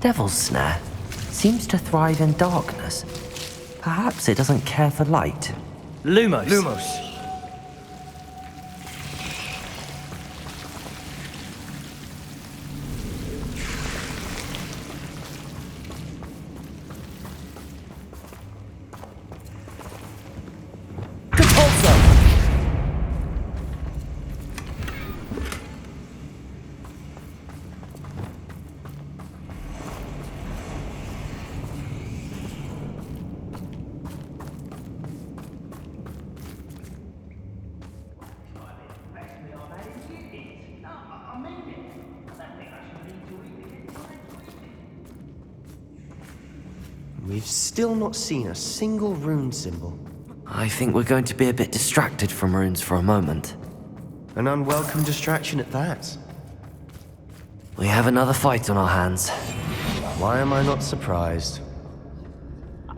Devil's Snare seems to thrive in darkness. Perhaps it doesn't care for light. Lumos. We've still not seen a single rune symbol. I think we're going to be a bit distracted from runes for a moment. An unwelcome distraction at that. We have another fight on our hands. Why am I not surprised?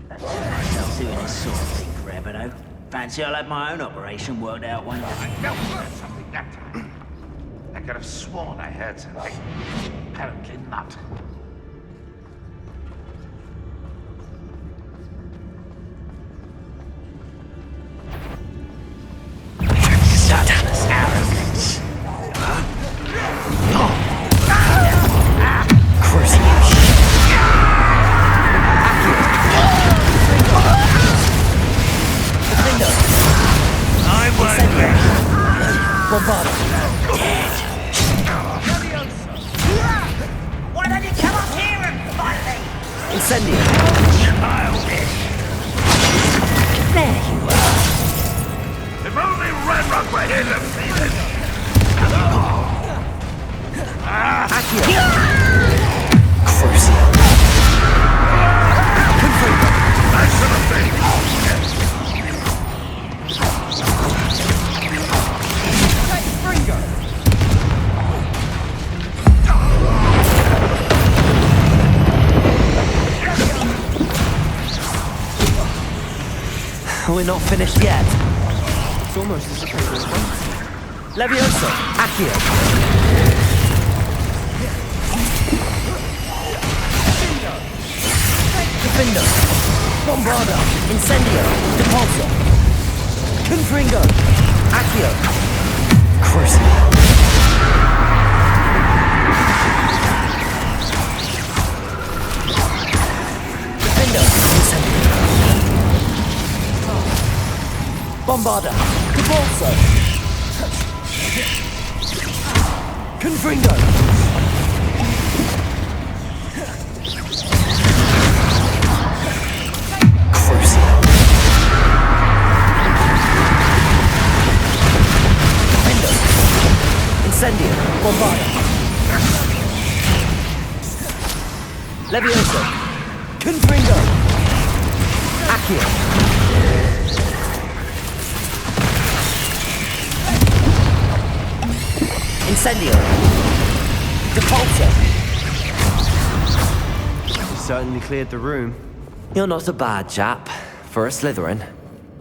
Myself doing this sort of thing forever, though. Fancy I'll have my own operation worked out one day. I know something that time. I could have sworn I heard something. Apparently not. Satan's arrogance. Why don't you come up here and fight me? Incendio. Childish. There you are. If only Red Rock were here to see this. Crucial. That sort of thing. We're not finished yet. It's almost as if it was waiting. Levioso. Accio. Defendo. Bombarda. Incendio. Depulso. Confringo. Accio. Crucial. Defendo. Incendio. Bombarda. Depulso. Confringo. Crucial. Defendo. Incendio. Bombarda. Levioso. Confringo. Accio. Incendio. Depulso. You certainly cleared the room. You're not a bad chap for a Slytherin.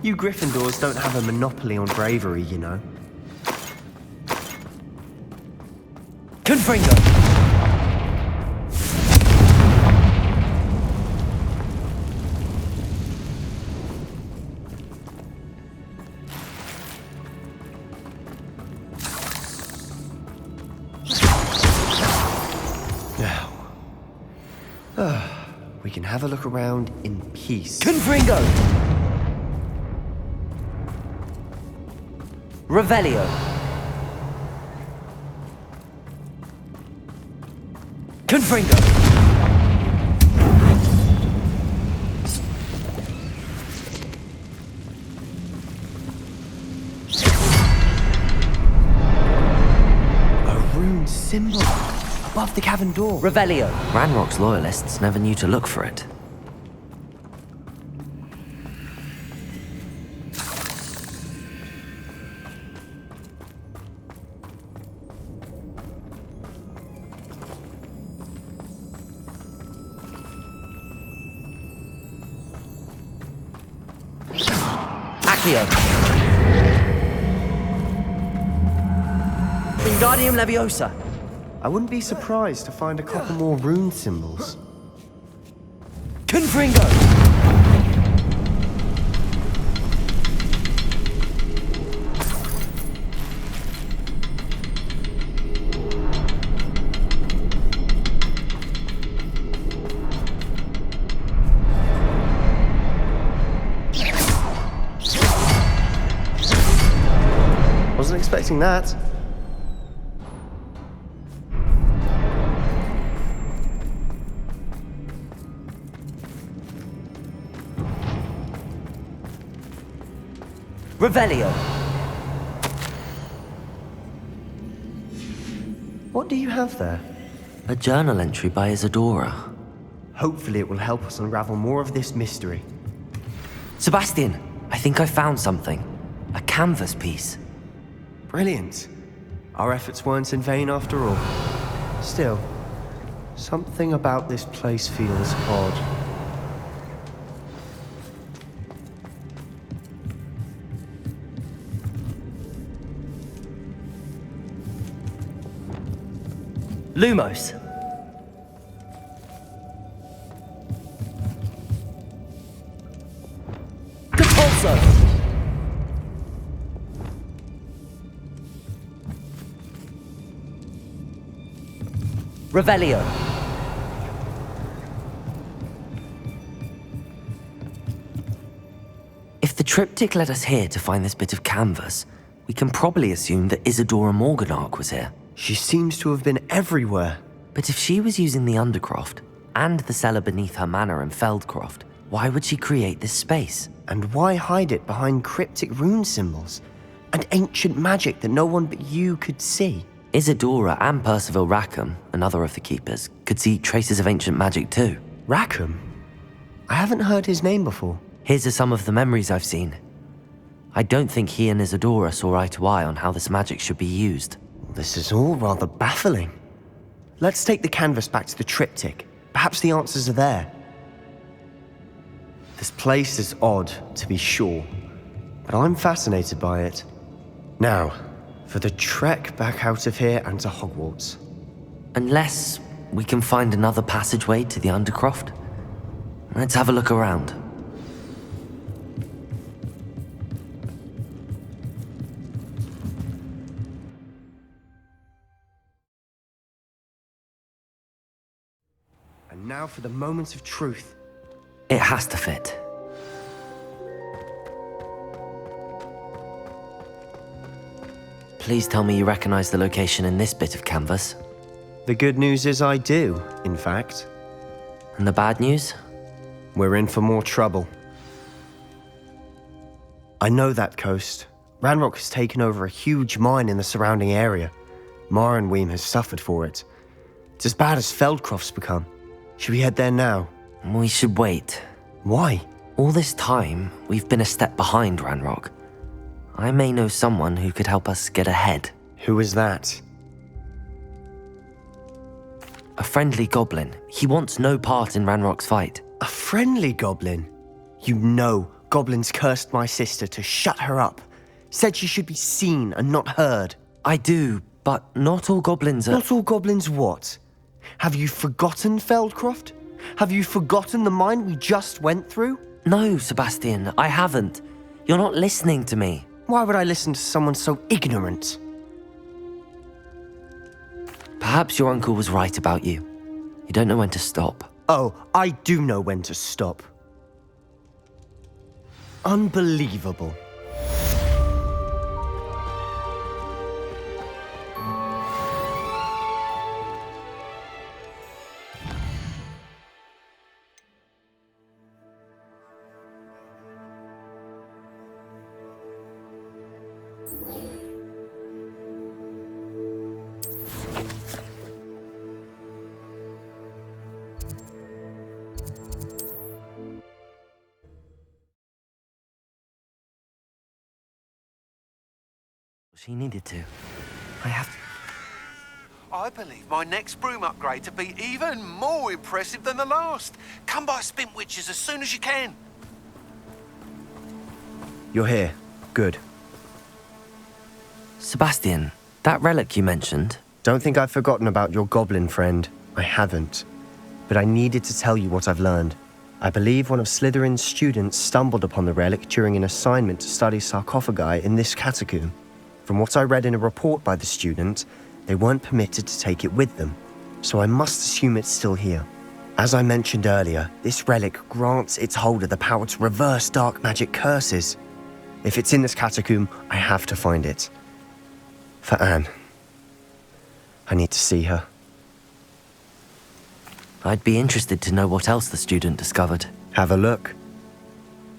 You Gryffindors don't have a monopoly on bravery, you know. Confringo. Now, we can have a look around in peace. Confringo. Revelio. Confringo. A rune symbol above the cavern door. Revelio. Ranrock's loyalists never knew to look for it. Accio. Wingardium Leviosa. I wouldn't be surprised to find a couple more rune symbols. Confringo! Wasn't expecting that. Revelio. What do you have there? A journal entry by Isadora. Hopefully it will help us unravel more of this mystery. Sebastian, I think I found something. A canvas piece. Brilliant. Our efforts weren't in vain after all. Still, something about this place feels odd. Lumos. Capulso. Revelio. If the triptych led us here to find this bit of canvas, we can probably assume that Isadora Morganark was here. She seems to have been everywhere. But if she was using the Undercroft and the cellar beneath her manor in Feldcroft, why would she create this space? And why hide it behind cryptic rune symbols and ancient magic that no one but you could see? Isadora and Percival Rackham, another of the keepers, could see traces of ancient magic too. Rackham? I haven't heard his name before. Here's some of the memories I've seen. I don't think he and Isadora saw eye to eye on how this magic should be used. This is all rather baffling. Let's take the canvas back to the triptych. Perhaps the answers are there. This place is odd, to be sure, but I'm fascinated by it. Now, for the trek back out of here and to Hogwarts. Unless we can find another passageway to the Undercroft. Let's have a look around. And now for the moment of truth. It has to fit. Please tell me you recognize the location in this bit of canvas. The good news is I do, in fact. And the bad news? We're in for more trouble. I know that coast. Ranrock has taken over a huge mine in the surrounding area. Marenweem has suffered for it. It's as bad as Feldcroft's become. Should we head there now? We should wait. Why? All this time, we've been a step behind Ranrock. I may know someone who could help us get ahead. Who is that? A friendly goblin. He wants no part in Ranrock's fight. A friendly goblin? You know goblins cursed my sister to shut her up. Said she should be seen and not heard. I do, but not all goblins are... Not all goblins what? Have you forgotten Feldcroft? Have you forgotten the mine we just went through? No, Sebastian, I haven't. You're not listening to me. Why would I listen to someone so ignorant? Perhaps your uncle was right about you. You don't know when to stop. Oh, I do know when to stop. Unbelievable. She needed to. I have to... I believe my next broom upgrade to be even more impressive than the last. Come by Spintwitches as soon as you can. You're here. Good. Sebastian, that relic you mentioned... Don't think I've forgotten about your goblin friend. I haven't. But I needed to tell you what I've learned. I believe one of Slytherin's students stumbled upon the relic during an assignment to study sarcophagi in this catacomb. From what I read in a report by the student, they weren't permitted to take it with them, so I must assume it's still here. As I mentioned earlier, this relic grants its holder the power to reverse dark magic curses. If it's in this catacomb, I have to find it. For Anne. I need to see her. I'd be interested to know what else the student discovered. Have a look.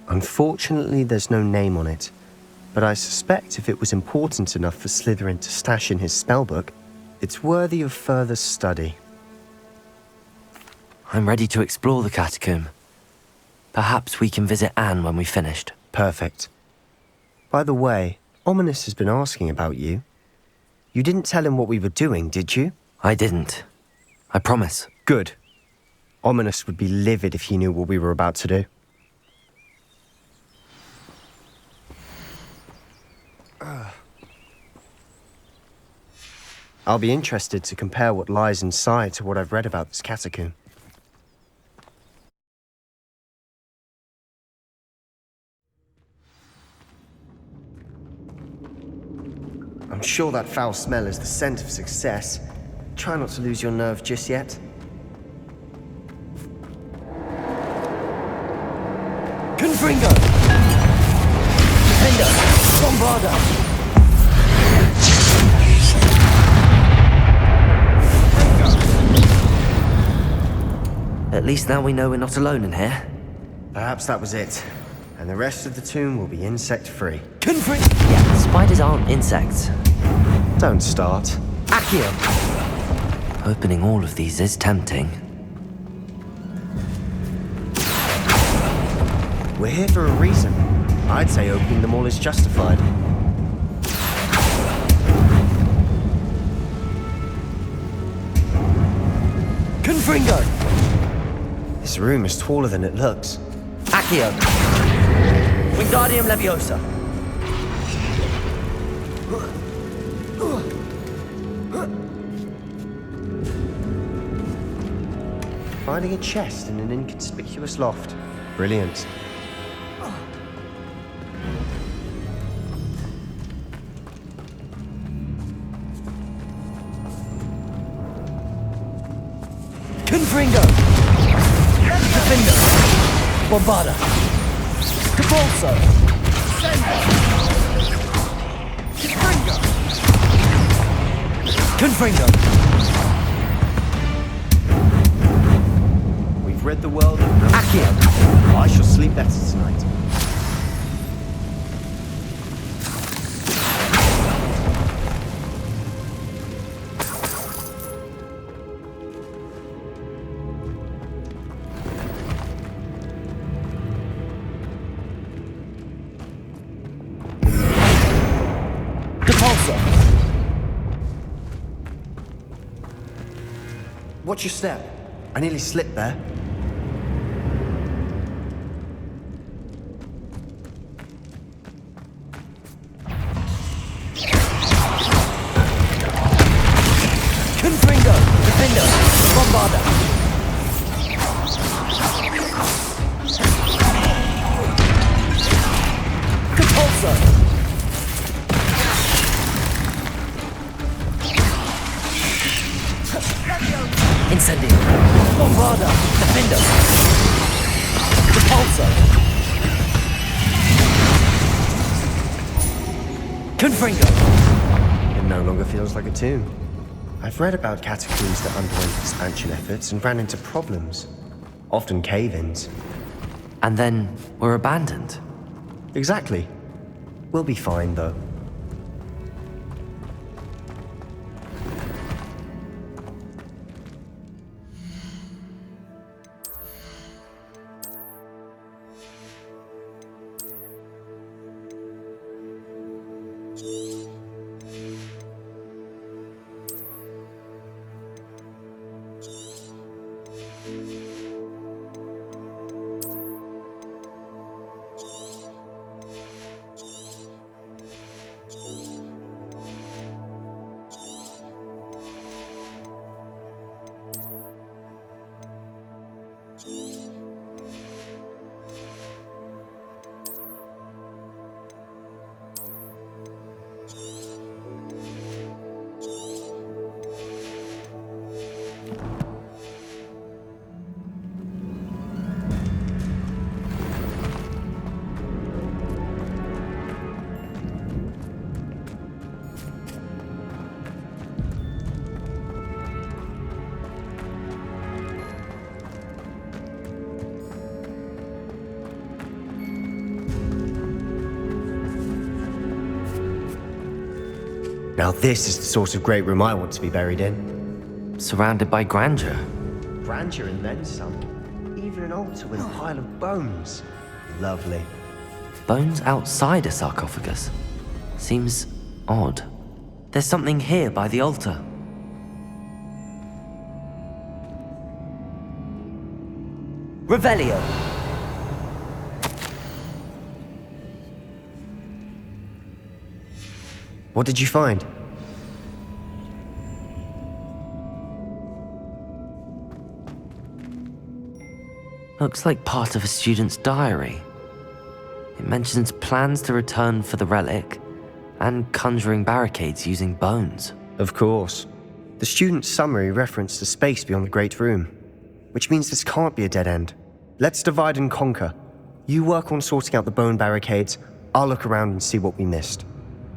Unfortunately, there's no name on it, but I suspect if it was important enough for Slytherin to stash in his spellbook, it's worthy of further study. I'm ready to explore the catacomb. Perhaps we can visit Anne when we've finished. Perfect. By the way, Ominous has been asking about you. You didn't tell him what we were doing, did you? I didn't. I promise. Good. Ominous would be livid if he knew what we were about to do. I'll be interested to compare what lies inside to what I've read about this catacomb. I'm sure that foul smell is the scent of success. Try not to lose your nerve just yet. Confringo! Defender! Bombarda! At least now we know we're not alone in here. Perhaps that was it. And the rest of the tomb will be insect-free. Yeah, spiders aren't insects. Don't start. Accio! Opening all of these is tempting. We're here for a reason. I'd say opening them all is justified. Confringo! This room is taller than it looks. Accio! Wingardium Leviosa! Finding a chest in an inconspicuous loft. Brilliant. Confringo! Defender! Bombarda! Capolso! Confringo! We've read the world of Accio! I shall sleep better tonight. Watch your step. I nearly slipped there. Confringo! Defender! Bombarda! Capolso! Incendio! Bombarda! Defender! Capolso! Confringo! It no longer feels like a tomb. I've read about catacombs that underwent expansion efforts and ran into problems. Often cave-ins. And then were abandoned. Exactly. We'll be fine, though. Now this is the sort of great room I want to be buried in. Surrounded by grandeur. Grandeur and then some. Even an altar with a pile of bones. Lovely. Bones outside a sarcophagus. Seems odd. There's something here by the altar. Revelio. What did you find? Looks like part of a student's diary. It mentions plans to return for the relic and conjuring barricades using bones. Of course. The student's summary referenced a space beyond the Great Room, which means this can't be a dead end. Let's divide and conquer. You work on sorting out the bone barricades, I'll look around and see what we missed.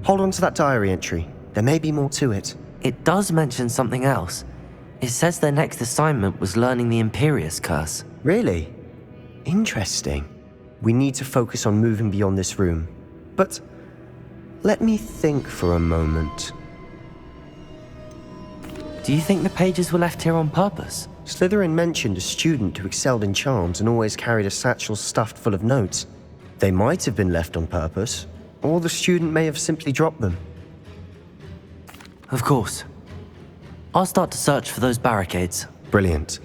Hold on to that diary entry. There may be more to it. It does mention something else. It says their next assignment was learning the Imperius curse. Really? Interesting. We need to focus on moving beyond this room. But let me think for a moment. Do you think the pages were left here on purpose? Slytherin mentioned a student who excelled in charms and always carried a satchel stuffed full of notes. They might have been left on purpose, or the student may have simply dropped them. Of course. I'll start to search for those barricades. Brilliant.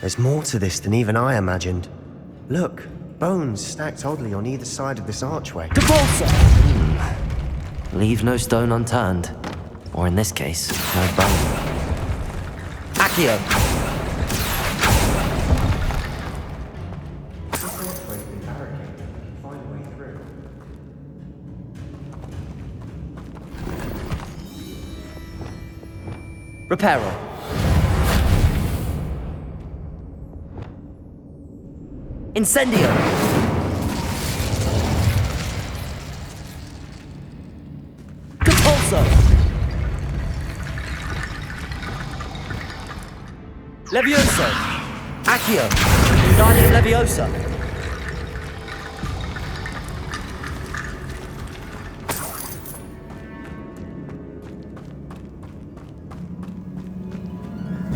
There's more to this than even I imagined. Look, bones stacked oddly on either side of this archway. Leave no stone unturned. Or in this case, no bone. Accio! Reparo. Incendio! Compulso! Levioso! Accio! Guardian Leviosa!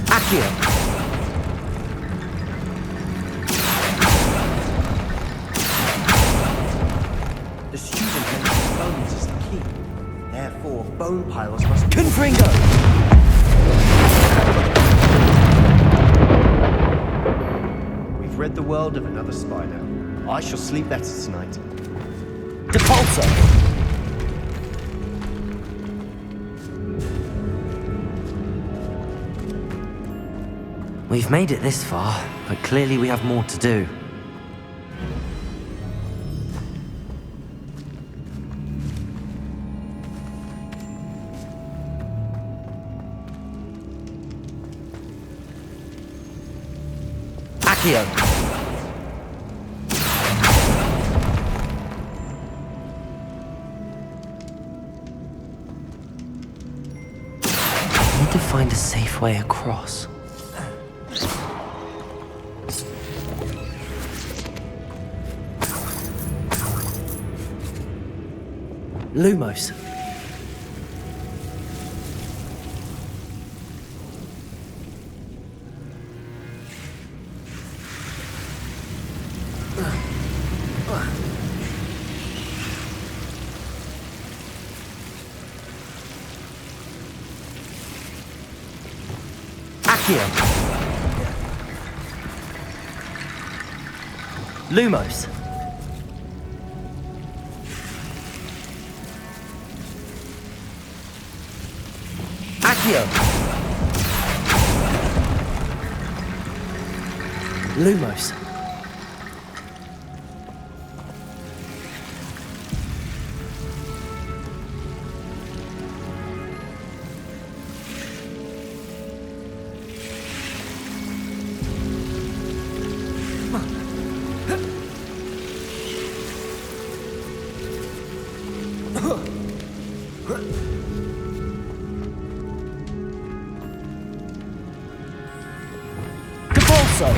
Accio! The student mentioned bones is the key. Therefore, bone piles must be... Confringo! We've rid the world of another spy now. I shall sleep better tonight. Depulso! We've made it this far, but clearly we have more to do. Accio! I need to find a safe way across. Lumos. Accio. Lumos. Accio. Lumos. Compulso!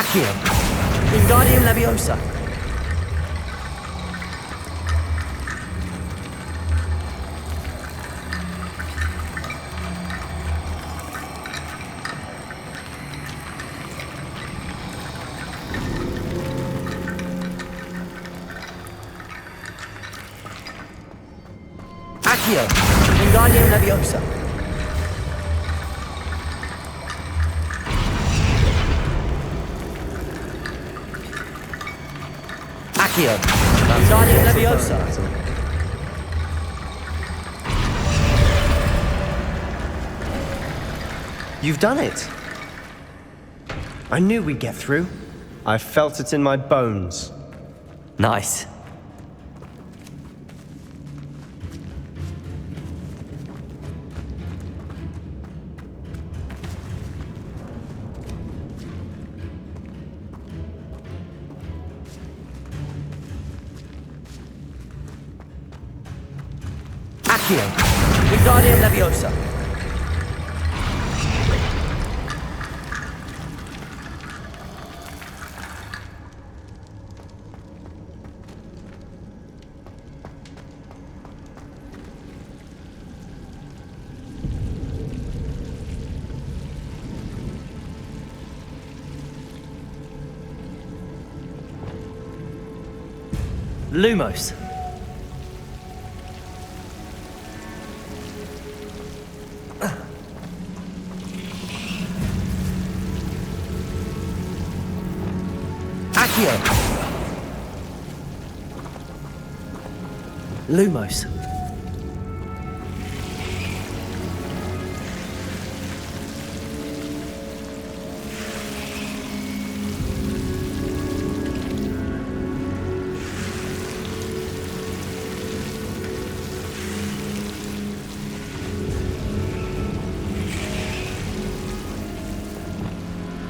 Accio. Wingardium Leviosa. Accio. Wingardium Leviosa. Accio. Wingardium Leviosa. You've done it. I knew we'd get through. I felt it in my bones. Nice. Accio. Wingardium Leviosa. Lumos. Accio. Lumos.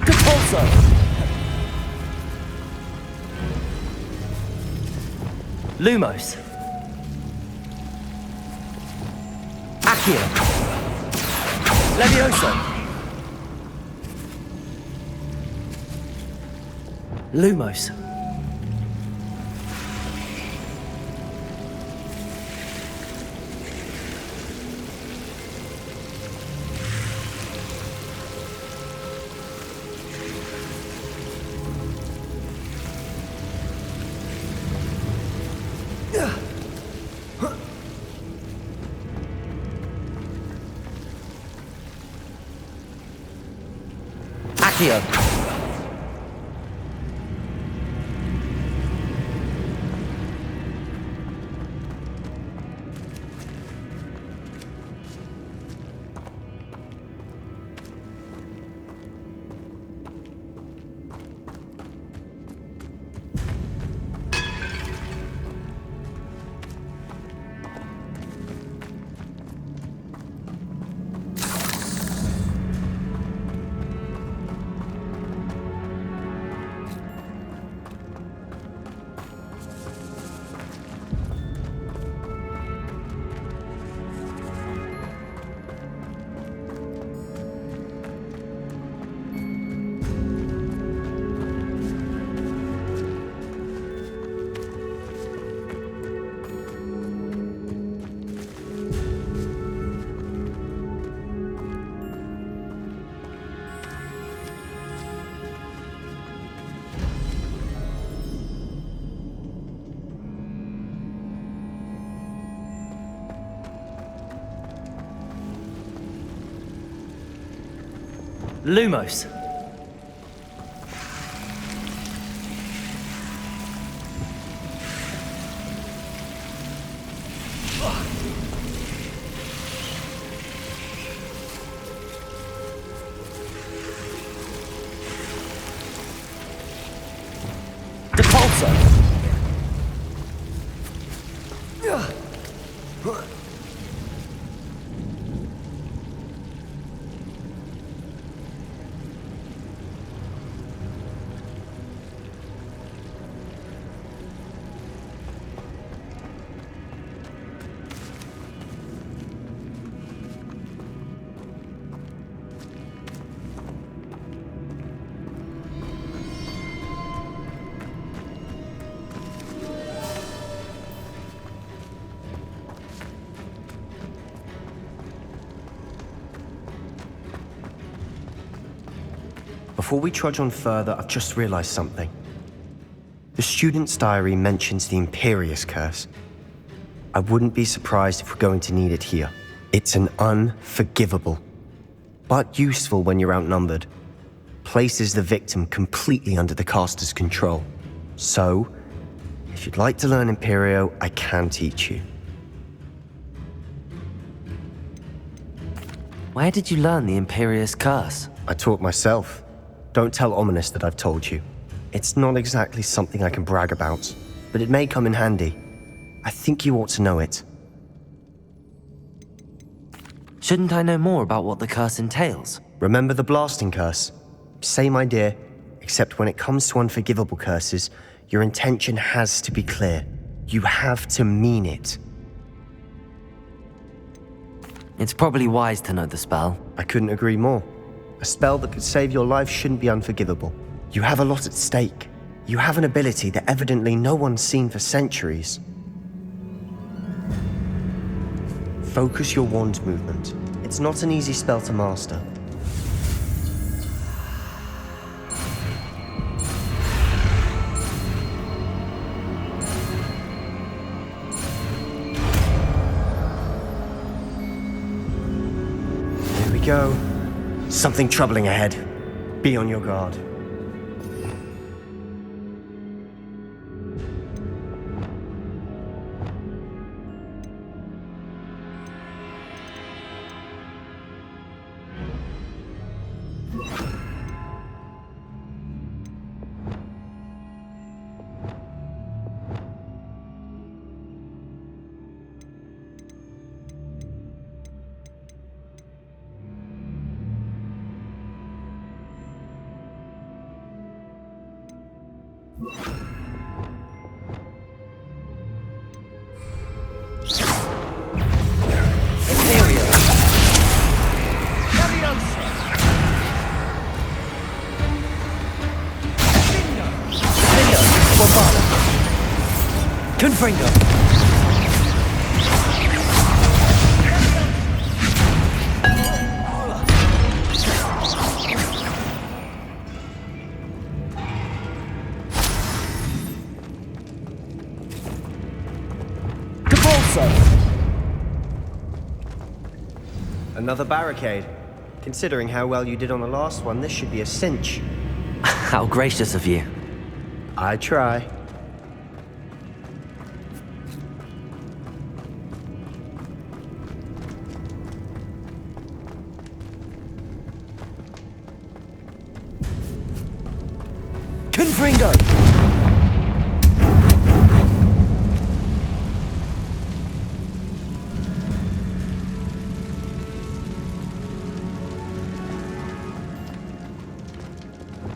Depulso. Lumos. Accio. Leviosa. Lumos. Accio. Lumos. Depulso. Before we trudge on further, I've just realized something. The student's diary mentions the Imperious curse. I wouldn't be surprised if we're going to need it here. It's an unforgivable, but useful when you're outnumbered. Places the victim completely under the caster's control. So, if you'd like to learn Imperio, I can teach you. Where did you learn the Imperious curse? I taught myself. Don't tell Ominous that I've told you. It's not exactly something I can brag about, but it may come in handy. I think you ought to know it. Shouldn't I know more about what the curse entails? Remember the blasting curse? Same idea, except when it comes to unforgivable curses, your intention has to be clear. You have to mean it. It's probably wise to know the spell. I couldn't agree more. A spell that could save your life shouldn't be unforgivable. You have a lot at stake. You have an ability that evidently no one's seen for centuries. Focus your wand movement. It's not an easy spell to master. Here we go. Something troubling ahead. Be on your guard. Imperio! Fidelity! Bombada! Confringo! Another barricade. Considering how well you did on the last one, this should be a cinch. How gracious of you. I try. Confringo!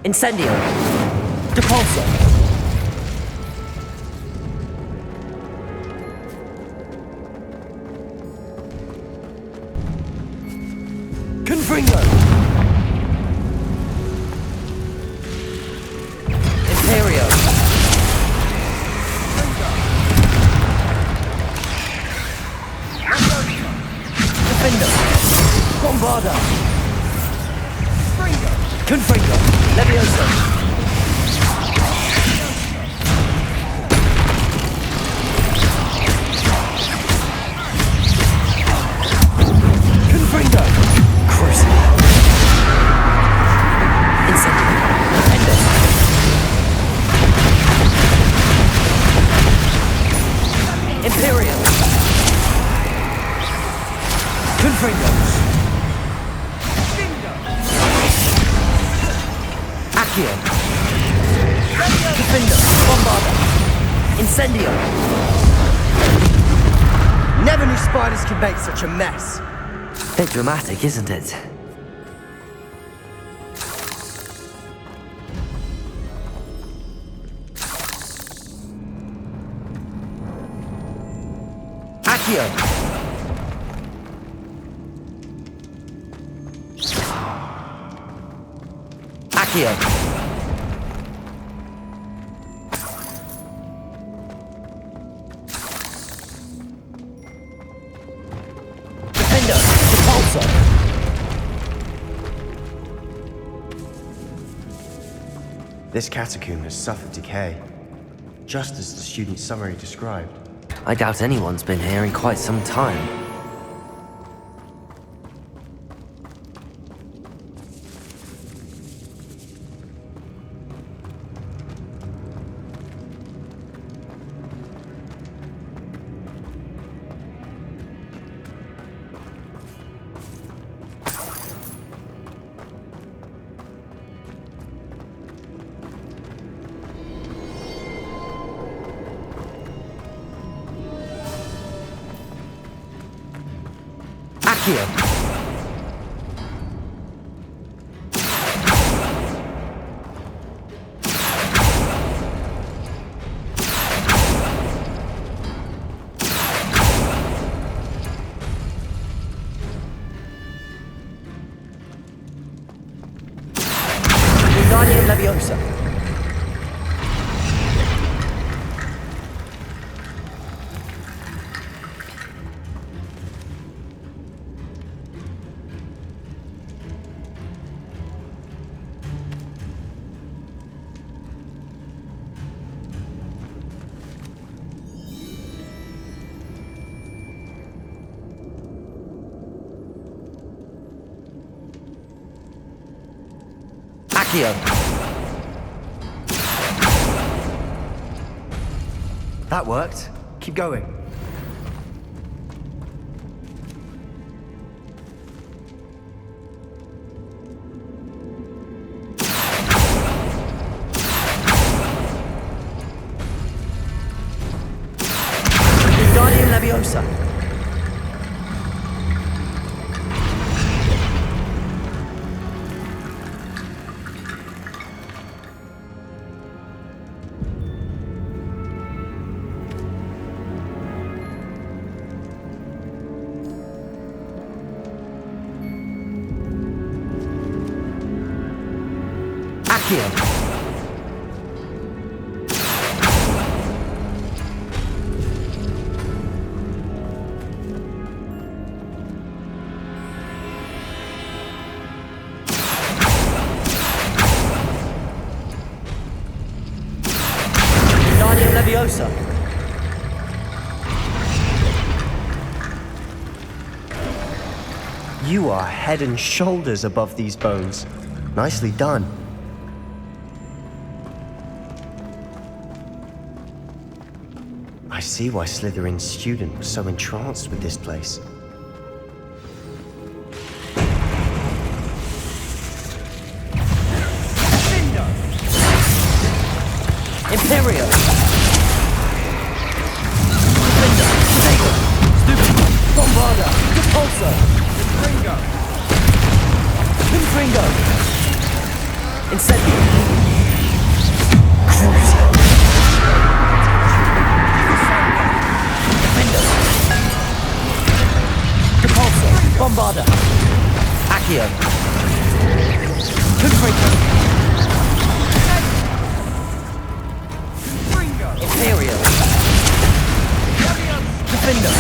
Incendio! Depulso! Confringo! Imperio! Defender! Bombarda! Confringo! Levioso! Confringo! Crucible! Incendio! Defender! Imperio! Confringo! Accio! Defender! Bombarda! Incendio! Never knew spiders could make such a mess. Bit dramatic, isn't it? Accio! Accio! Defender! Depulso! This catacomb has suffered decay, just as the student summary described. I doubt anyone's been here in quite some time. Accio! Wingardium Leviosa. Accio! That worked. Keep going. Wingardium Leviosa. Accio! Wingardium Leviosa. You are head and shoulders above these bones. Nicely done. I see why Slytherin's student was so entranced with this place. Imperio! Defender! Saber! Stupid! Bombarda! Repulsor! Confringo! Incendio! Cruiser! Defender! Repulsor! Bombarda! Accio! Confringo! Imperio! Defender!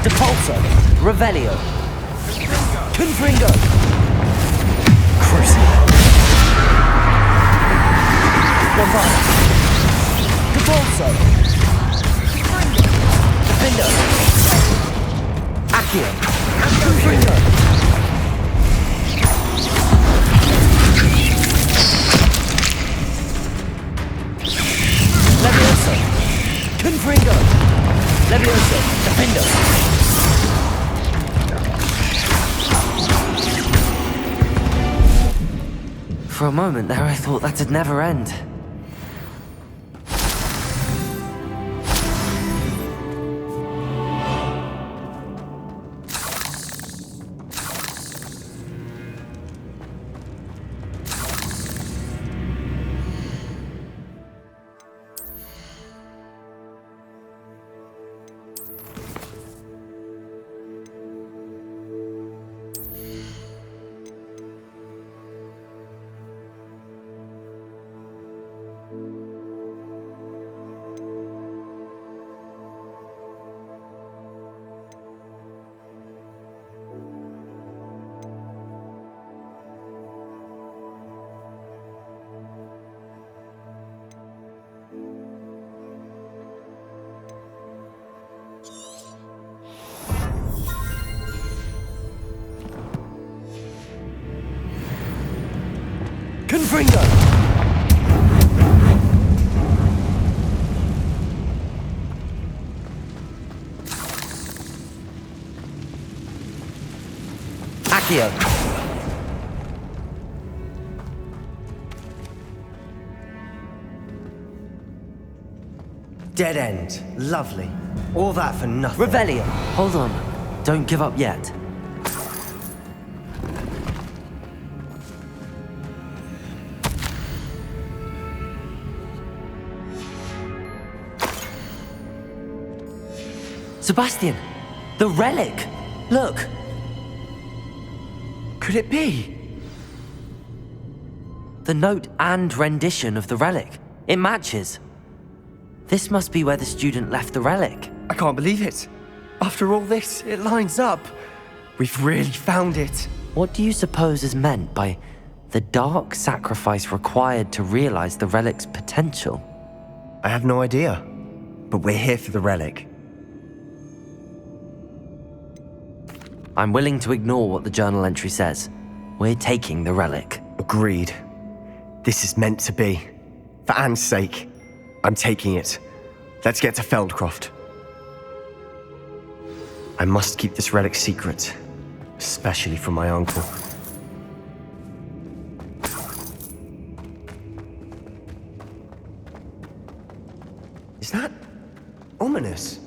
Depulso! Revelio! Confringo! Crucible! Bombarda! Depulso! Defender! Accio! Confringo! Levioso! Confringo! Levioso! Defender! For a moment there, I thought that'd never end. Confringo! Accio! Dead end. Lovely. All that for nothing. Revelio! Hold on. Don't give up yet. Sebastian! The relic! Look! Could it be? The note and rendition of the relic. It matches. This must be where the student left the relic. I can't believe it. After all this, it lines up. We've really found it. What do you suppose is meant by the dark sacrifice required to realize the relic's potential? I have no idea. But we're here for the relic. I'm willing to ignore what the journal entry says. We're taking the relic. Agreed. This is meant to be. For Anne's sake, I'm taking it. Let's get to Feldcroft. I must keep this relic secret, especially from my uncle. Is that ominous?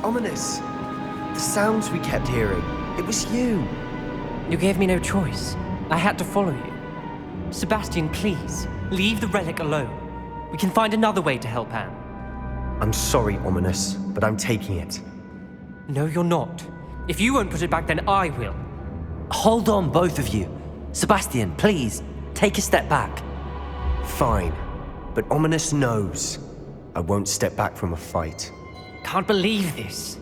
Ominous. The sounds we kept hearing. It was you. You gave me no choice. I had to follow you. Sebastian, please, leave the relic alone. We can find another way to help Anne. I'm sorry, Ominous, but I'm taking it. No, you're not. If you won't put it back, then I will. Hold on, both of you. Sebastian, please, take a step back. Fine, but Ominous knows I won't step back from a fight. Can't believe this.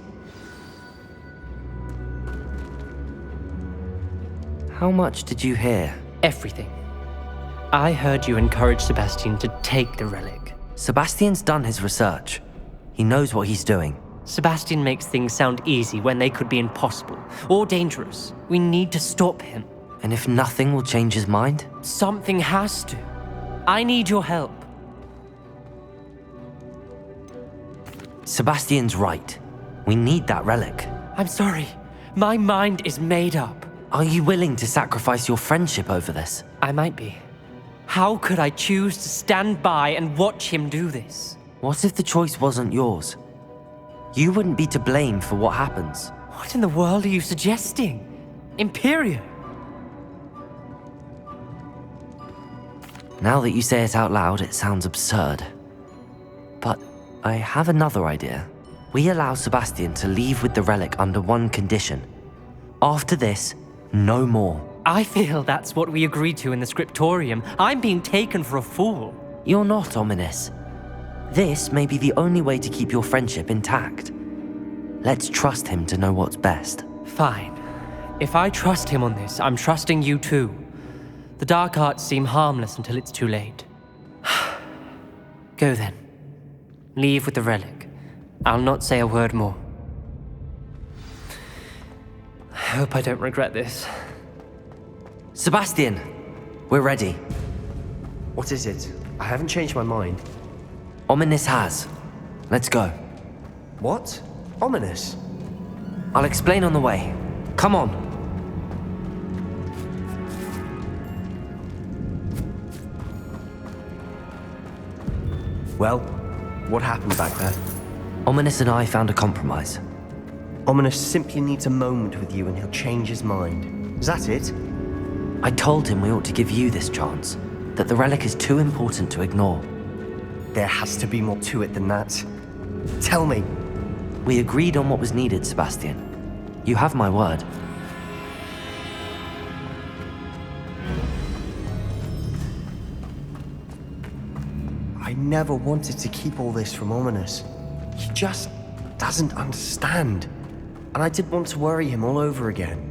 How much did you hear? Everything. I heard you encourage Sebastian to take the relic. Sebastian's done his research. He knows what he's doing. Sebastian makes things sound easy when they could be impossible or dangerous. We need to stop him. And if nothing will change his mind? Something has to. I need your help. Sebastian's right. We need that relic. I'm sorry. My mind is made up. Are you willing to sacrifice your friendship over this? I might be. How could I choose to stand by and watch him do this? What if the choice wasn't yours? You wouldn't be to blame for what happens. What in the world are you suggesting? Imperio? Now that you say it out loud, it sounds absurd. But I have another idea. We allow Sebastian to leave with the relic under one condition. After this, no more. I feel that's what we agreed to in the scriptorium. I'm being taken for a fool. You're not, Ominous. This may be the only way to keep your friendship intact. Let's trust him to know what's best. Fine. If I trust him on this, I'm trusting you too. The dark arts seem harmless until it's too late. Go then. Leave with the relic. I'll not say a word more. I hope I don't regret this. Sebastian, we're ready. What is it? I haven't changed my mind. Ominous has. Let's go. What? Ominous? I'll explain on the way. Come on. Well, what happened back there? Ominous and I found a compromise. Ominous simply needs a moment with you and he'll change his mind. Is that it? I told him we ought to give you this chance, that the relic is too important to ignore. There has to be more to it than that. Tell me. We agreed on what was needed, Sebastian. You have my word. I never wanted to keep all this from Ominous. He just doesn't understand. And I didn't want to worry him all over again.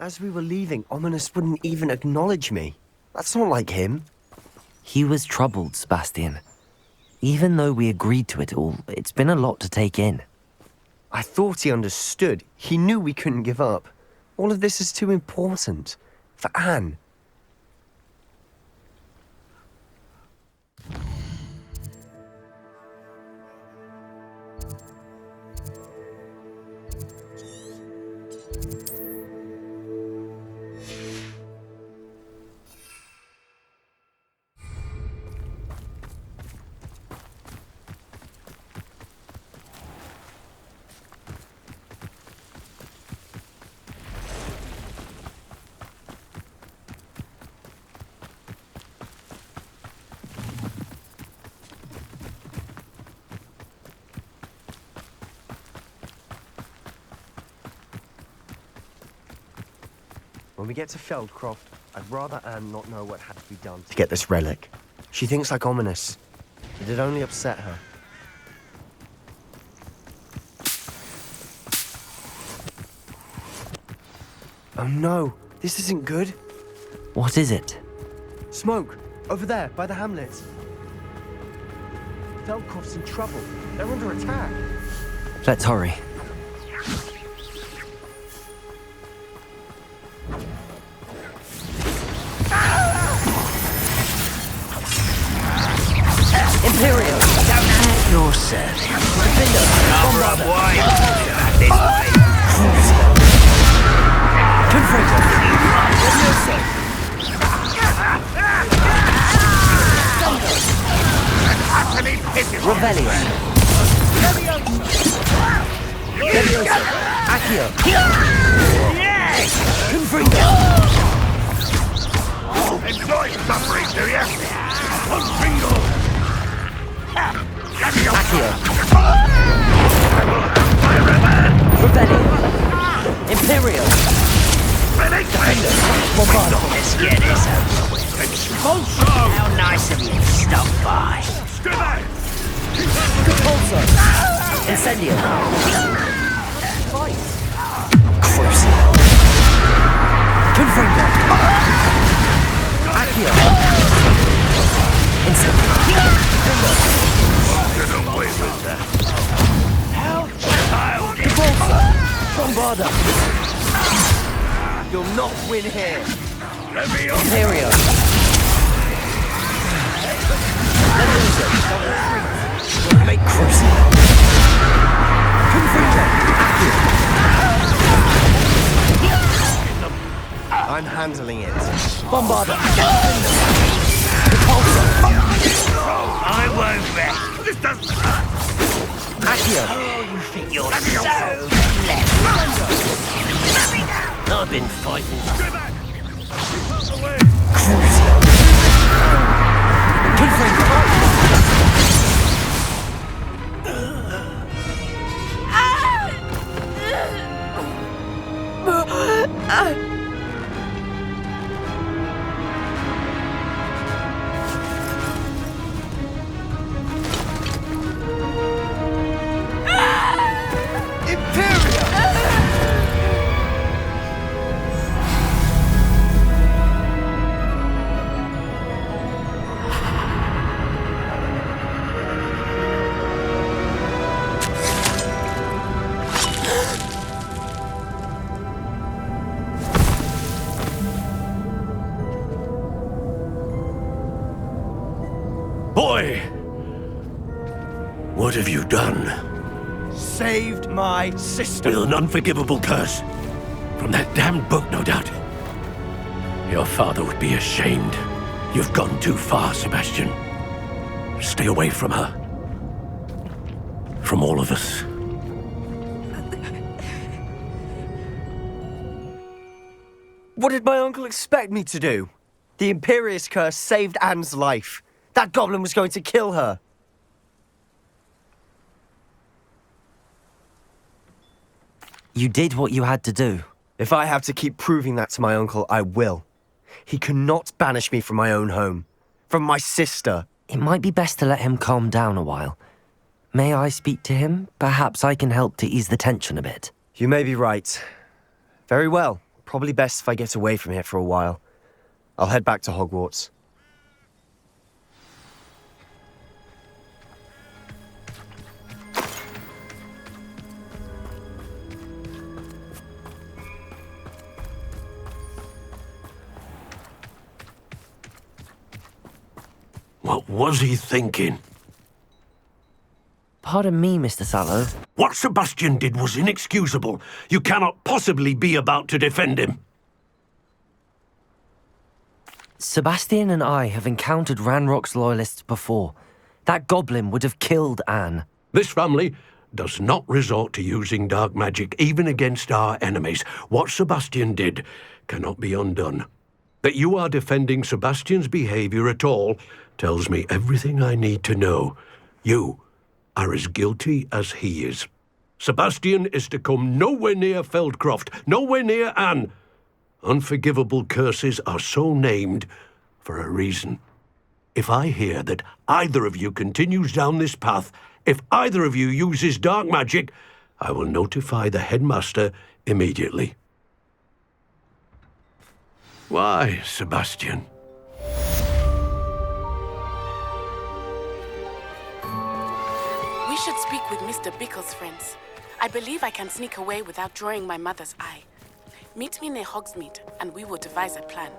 As we were leaving, Ominous wouldn't even acknowledge me. That's not like him. He was troubled, Sebastian. Even though we agreed to it all, it's been a lot to take in. I thought he understood. He knew we couldn't give up. All of this is too important. For Anne. When we get to Feldcroft, I'd rather Anne not know what had to be done to get this relic. She thinks like Ominous. It'd only upset her. Oh no, this isn't good. What is it? Smoke, over there, by the hamlet. Feldcroft's in trouble. They're under attack. Let's hurry. Imperio! Your service. Number of wine. This way. Confringo! Revelio! Levioso! Accio! Confringo! Enjoy suffering, do you? Confringo! Accio! Revelio! Imperio! Defender! Bombardo! Let's get this over with. How nice of you to stop by. Repulsor! Incendio! Fight! Crucial. Confringo! Accio! Incendio! Get away with that. Repulsor! Bombardo! You'll not win here! Imperio! Levioso! We'll make crucial! Confringo! Accio! I'm handling it. Bombardo! Repulsor! I won't rest. This doesn't... Accio! You think you're so clever. I've been fighting. Confringo! Boy! What have you done? Saved my sister. With an unforgivable curse. From that damned book, no doubt. Your father would be ashamed. You've gone too far, Sebastian. Stay away from her. From all of us. What did my uncle expect me to do? The Imperious curse saved Anne's life. That goblin was going to kill her. You did what you had to do. If I have to keep proving that to my uncle, I will. He cannot banish me from my own home. From my sister. It might be best to let him calm down a while. May I speak to him? Perhaps I can help to ease the tension a bit. You may be right. Very well. Probably best if I get away from here for a while. I'll head back to Hogwarts. What was he thinking? Pardon me, Mr. Sallow. What Sebastian did was inexcusable. You cannot possibly be about to defend him. Sebastian and I have encountered Ranrock's loyalists before. That goblin would have killed Anne. This family does not resort to using dark magic even against our enemies. What Sebastian did cannot be undone. That you are defending Sebastian's behavior at all tells me everything I need to know. You are as guilty as he is. Sebastian is to come nowhere near Feldcroft, nowhere near Anne. Unforgivable curses are so named for a reason. If I hear that either of you continues down this path, if either of you uses dark magic, I will notify the headmaster immediately. Why, Sebastian? We should speak with Mr. Bickle's friends. I believe I can sneak away without drawing my mother's eye. Meet me near Hogsmeade, and we will devise a plan.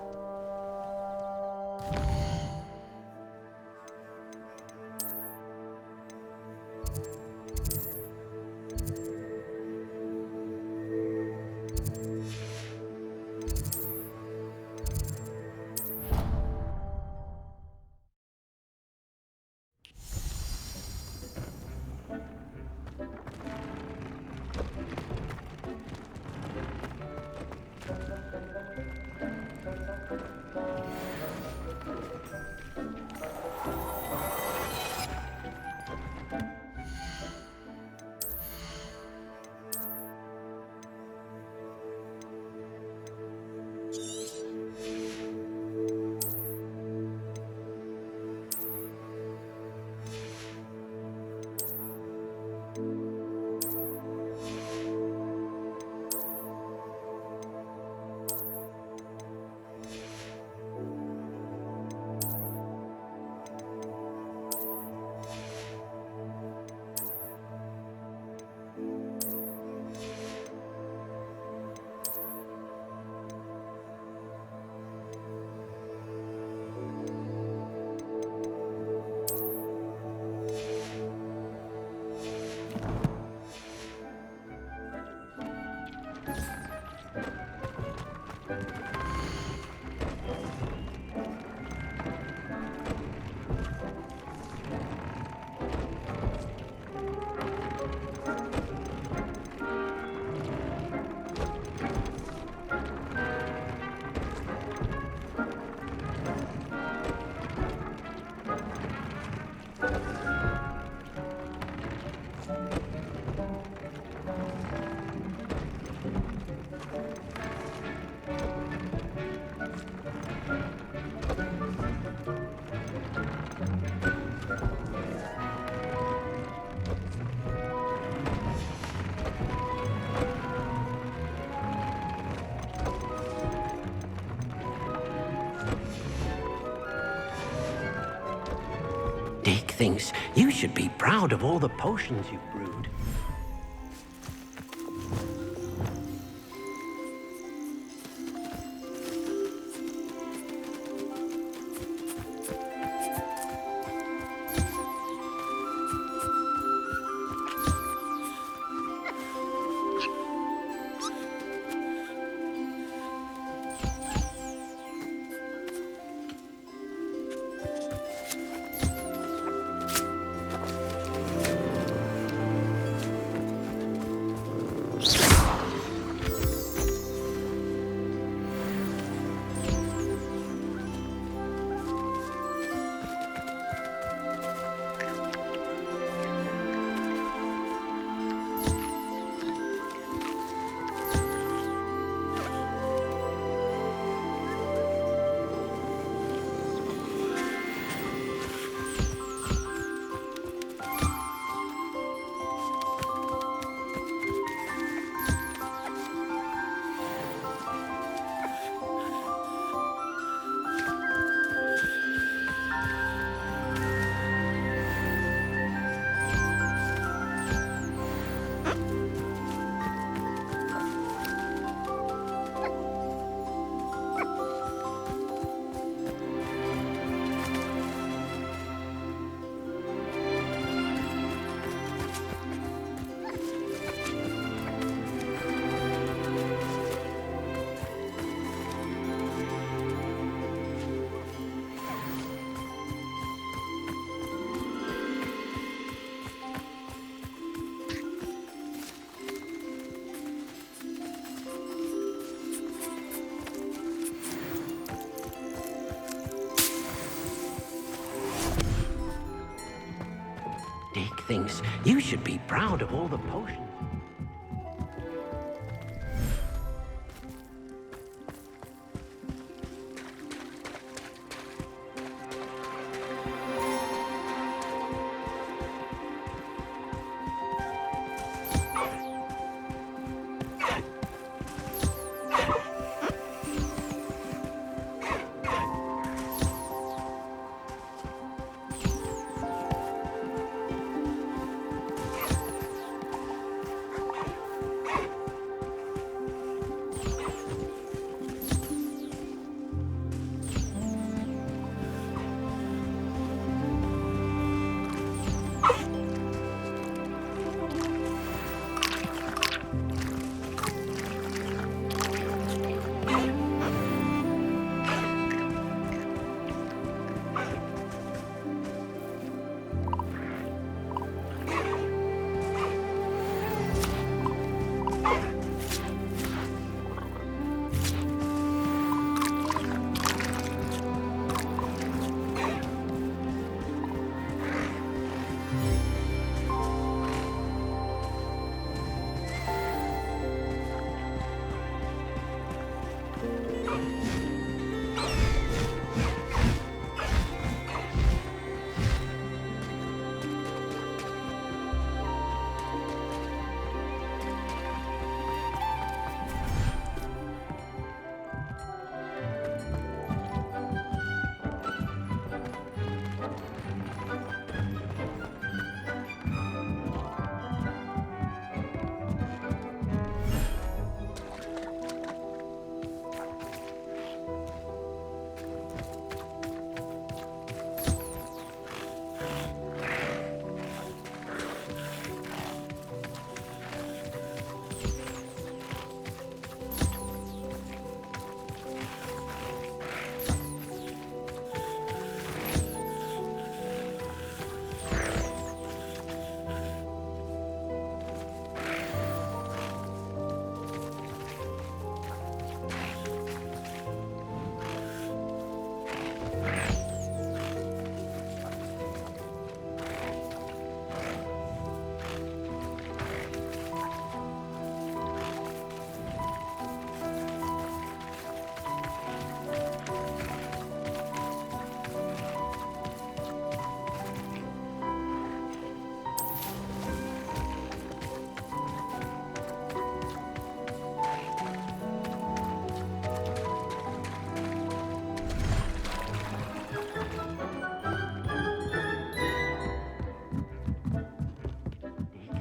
Dick thinks you should be proud of all the potions you've brewed. thinks you should be proud of all the potions.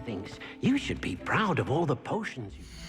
Thinks you should be proud of all the potions you...